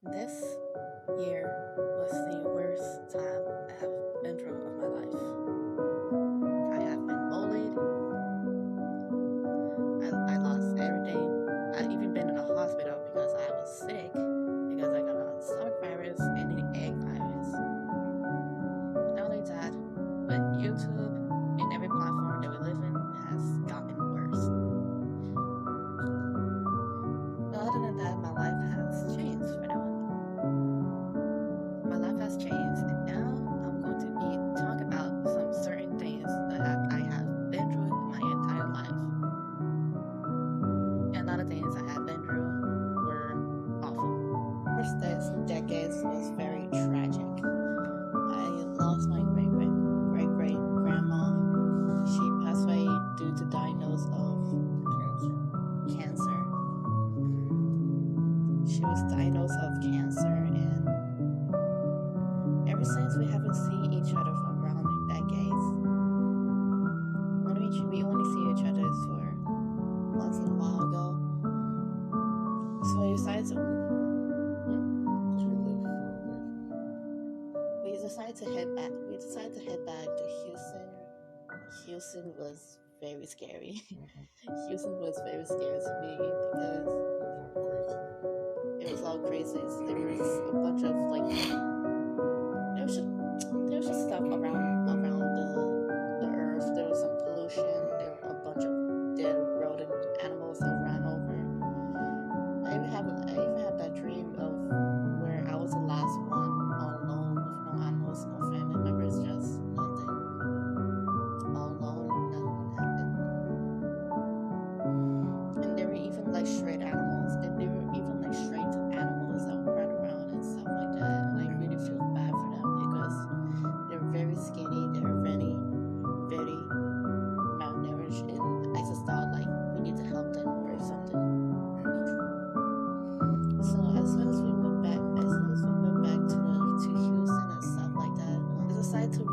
This year was the worst time I have been through of my life. I have been bullied. I lost everything. I even been in a hospital because I was sick because I got a stomach virus and an egg virus. Not only that, but YouTube and every platform that we live in has gotten worse. But other than that, my life has changed for now. My life has changed, and now I'm going to be talk about some certain things that I have been through in my entire life. And a lot of things I have been through were awful. First decades was very tragic. I lost my great grandma. She passed away due to diagnosis of cancer. She was diagnosed of cancer, and ever since we haven't seen each other for around decades. We only see each other for once in a while ago. So we decided to head back. We decided to head back to Houston. Houston was very scary. Houston was very scary to me because it was all crazy. There was a bunch of there was just stuff around the earth. There was some pollution. There were a bunch of dead rodent animals that ran over. I even have that dream of where I was the last one all alone with no animals, no family members, just nothing. All alone, nothing happened. And there were even stray animals, and there were even stray animals that would run around and stuff like that. And I really feel bad for them because they're very skinny, they're very, very malnourished, and I just thought we need to help them or something. So as soon as we moved back to Houston and stuff like that, I decided to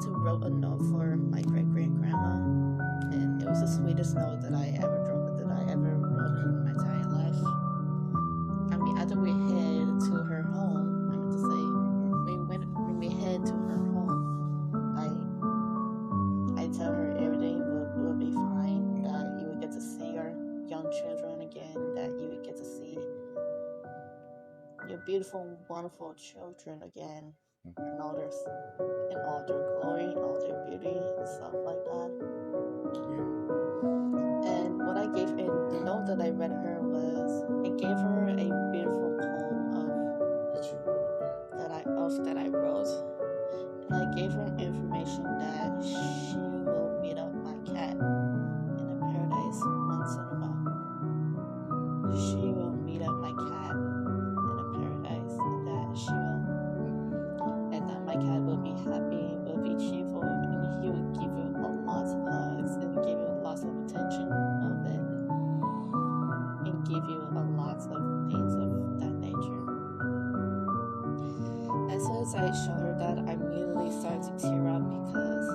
wrote a note for my great grandma, and it was the sweetest note that I ever wrote in my entire life. I mean, after we head to her home, I meant to say, when we head to her home, I tell her everything will be fine, that you would get to see our young children again, that you would get to see your beautiful, wonderful children again, and all their glory, all their beauty, and stuff like that. And what I gave in the note that I read her was, I gave her a beautiful poem that I wrote, and I gave her information that she will meet up my cat in a paradise once in a while. She will meet up my cat in a paradise, and that my cat will be happy, will be cheerful, and he will give you a lot of hugs and give you lots of attention of it, and give you a lot of things of that nature. As soon as I showed her that, I immediately started to tear up because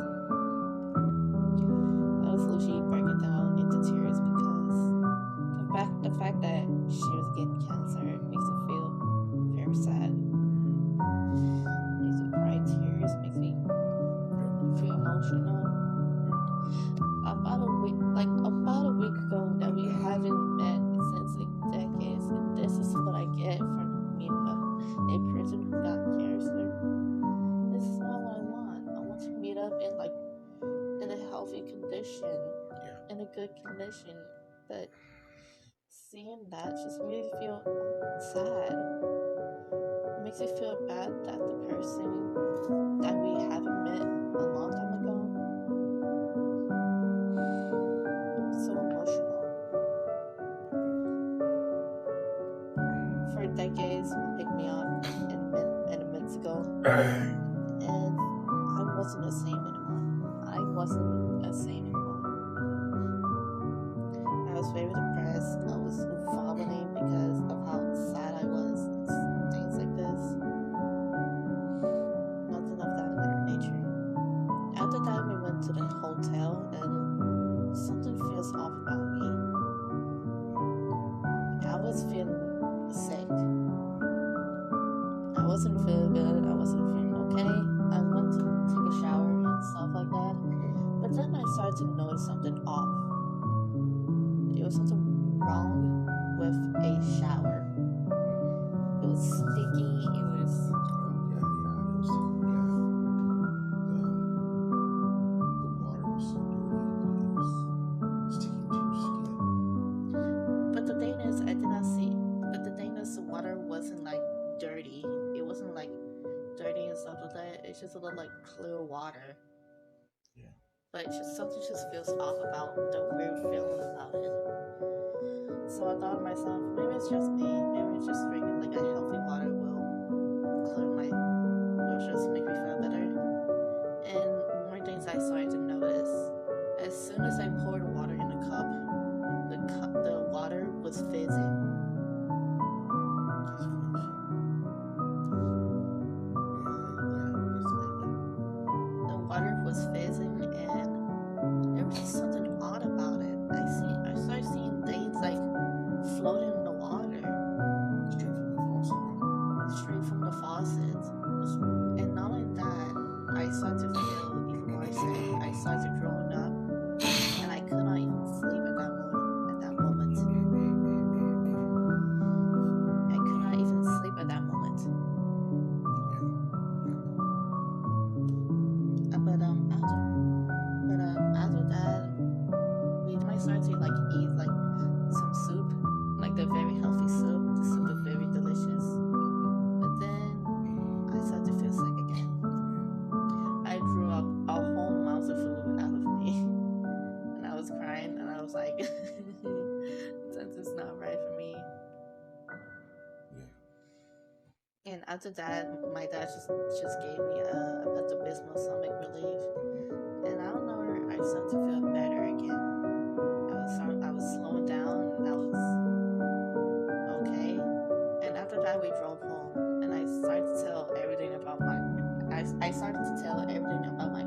I was literally breaking down into tears because the fact that she was getting cancer makes me feel very sad. Makes me cry tears, makes me feel emotional. About a week ago that we haven't met since decades, and this is what I get from meeting a person who got cancer. This is not what I want. I want to meet up in a healthy condition, in a good condition. But seeing that just makes me feel sad. It makes me feel bad that the person that we haven't met a long time ago. So emotional. For decades, picked me up in Mexico, and I wasn't the same anymore. I was very depressed. I was vomiting because of how sad I was. Things like this. Nothing of that nature. After that, we went to the hotel, and something feels off about me. I was feeling sick. wasn't feeling good. I wasn't feeling okay. I went to take a shower and stuff like that. But then I started to notice something off. There was something wrong with a shower. It was sticky. It was. But the thing is, I did not see. But the thing is, the water wasn't like dirty. It wasn't like dirty and stuff like that. It's just a little like clear water. Yeah. But it's just something just feels off about the weird feeling about it. So I thought to myself, maybe it's just me. Maybe it's just drinking like a healthy water will just make me feel better. And more things I started to notice. As soon as I poured water in the cup, the water was fizzing. The water was fizzing, and there was just something odd about it. I started seeing things like floating in the water. Straight from the faucet. And not only that, I started to feel even more sick. I started throwing up, and I could not even sleep at that moment. I could not even sleep at that moment. After that, we might start to like eat like some soup, like the very healthy soup. The soup is very delicious. But then I started to feel sick again. I threw up a whole mouth of food out of me, and I was crying, and I was like, "This is not right for me." And after that, my dad just gave me a Pepto-Bismol stomach relief, and I don't know where I started to feel better again. I was slowing down, and I was okay. And after that, we drove home, and I started to tell everything about my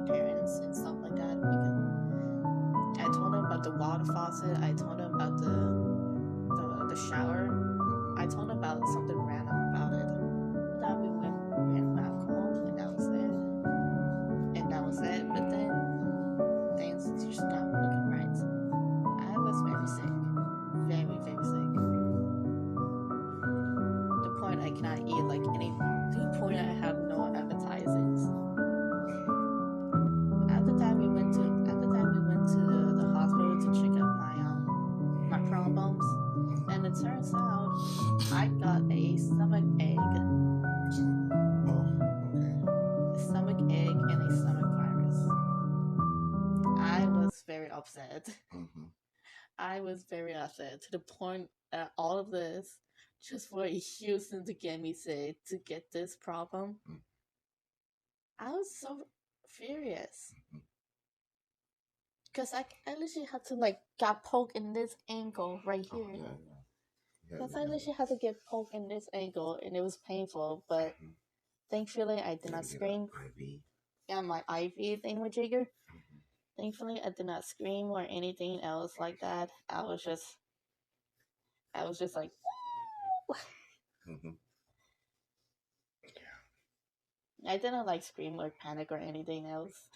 parents and stuff like that. Because I told them about the water faucet. I told them about the shower. I told them about something random about it. That we went back home, and that was it. But then things just stopped looking right. I was very sick, very very sick. The point I cannot eat like any. To the point I have no appetizers. After that we went to the hospital to check out my problems, and it turns out I got a stomach egg. Stomach egg and a stomach virus. I was very upset. I was very upset to the point that all of this just for Houston to get me sick, to get this problem. I was so furious. Because I literally had to like got poked in this angle right here. Because I literally had to get poked in this angle, and it was painful, but thankfully I did not scream. Yeah, my IV thing with Jigger. Thankfully I did not scream or anything else like that. I was just like I didn't like scream or panic or anything else.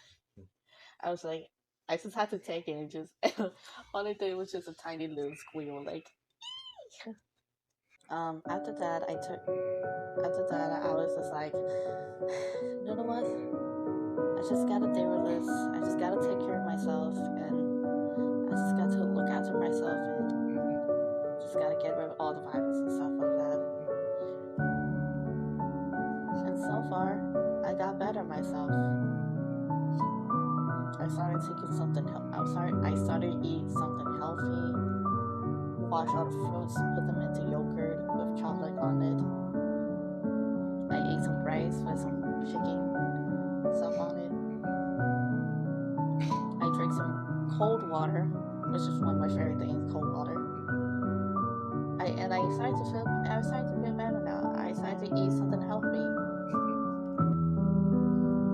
I was like, I just had to take it and just all I did was just a tiny little squeal, like. After that, I was just like, you know what? I just gotta deal with this. I just gotta take care of myself, and I just got to look after myself, and just gotta get rid of all the virus and stuff like that. And so far, I got better myself. I started taking something. I started eating something healthy. Wash all the fruits, put them into yogurt with chocolate on it. I ate some rice with some chicken stuff on it. I drank some cold water, which is one of my favorite things, cold water. I started to feel better now. I started to eat something healthy.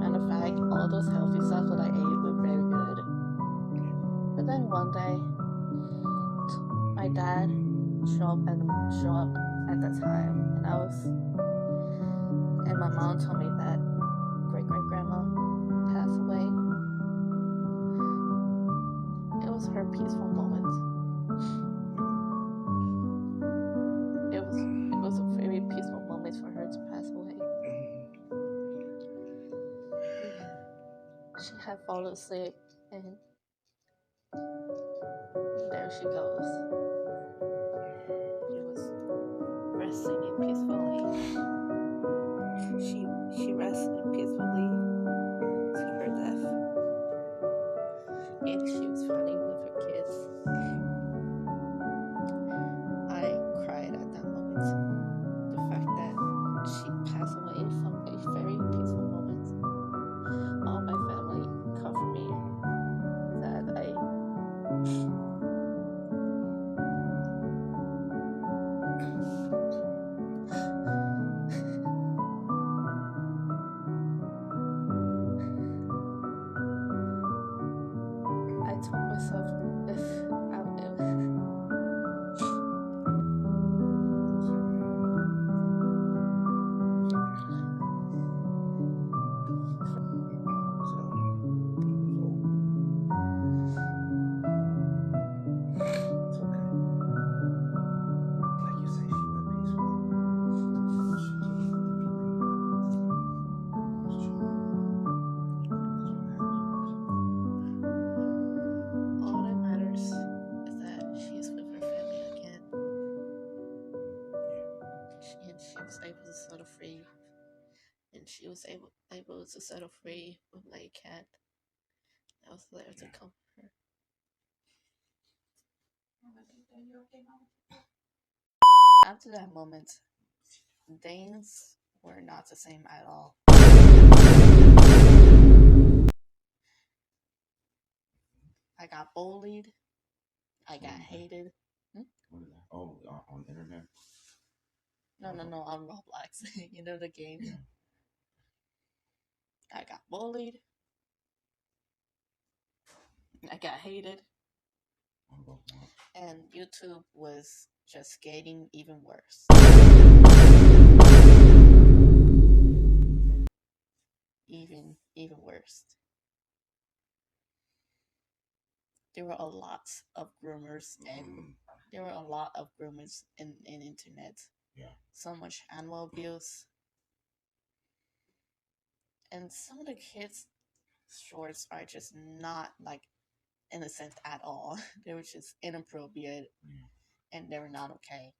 Matter of fact, all those healthy stuff that I ate were very good. But then one day, my dad showed up at the time, And my mom told me that great-great-grandma passed away. It was her peaceful moment. It was a very peaceful moment for her to pass away. She had fallen asleep, and there she goes. She was resting peacefully. She rested peacefully to her death, and she was finally with her kids. I cried at that moment. The fact that she passed away from a very peaceful moment. All my family comfort me that I told myself if all that matters is that she's with her family again. And she was able to settle free. And she was able to settle free with my cat that was there to comfort her. After that moment, things were not the same at all. I got bullied. I got hated. What is that? Oh, on the internet? No, on Roblox. You know the game? Yeah. I got bullied. I got hated. And YouTube was just getting even worse. Even worse. There were a lot of groomers and there were a lot of groomers in internet. Yeah. So much animal abuse. And some of the kids' shorts are just not like innocent at all. They were just inappropriate and they were not okay.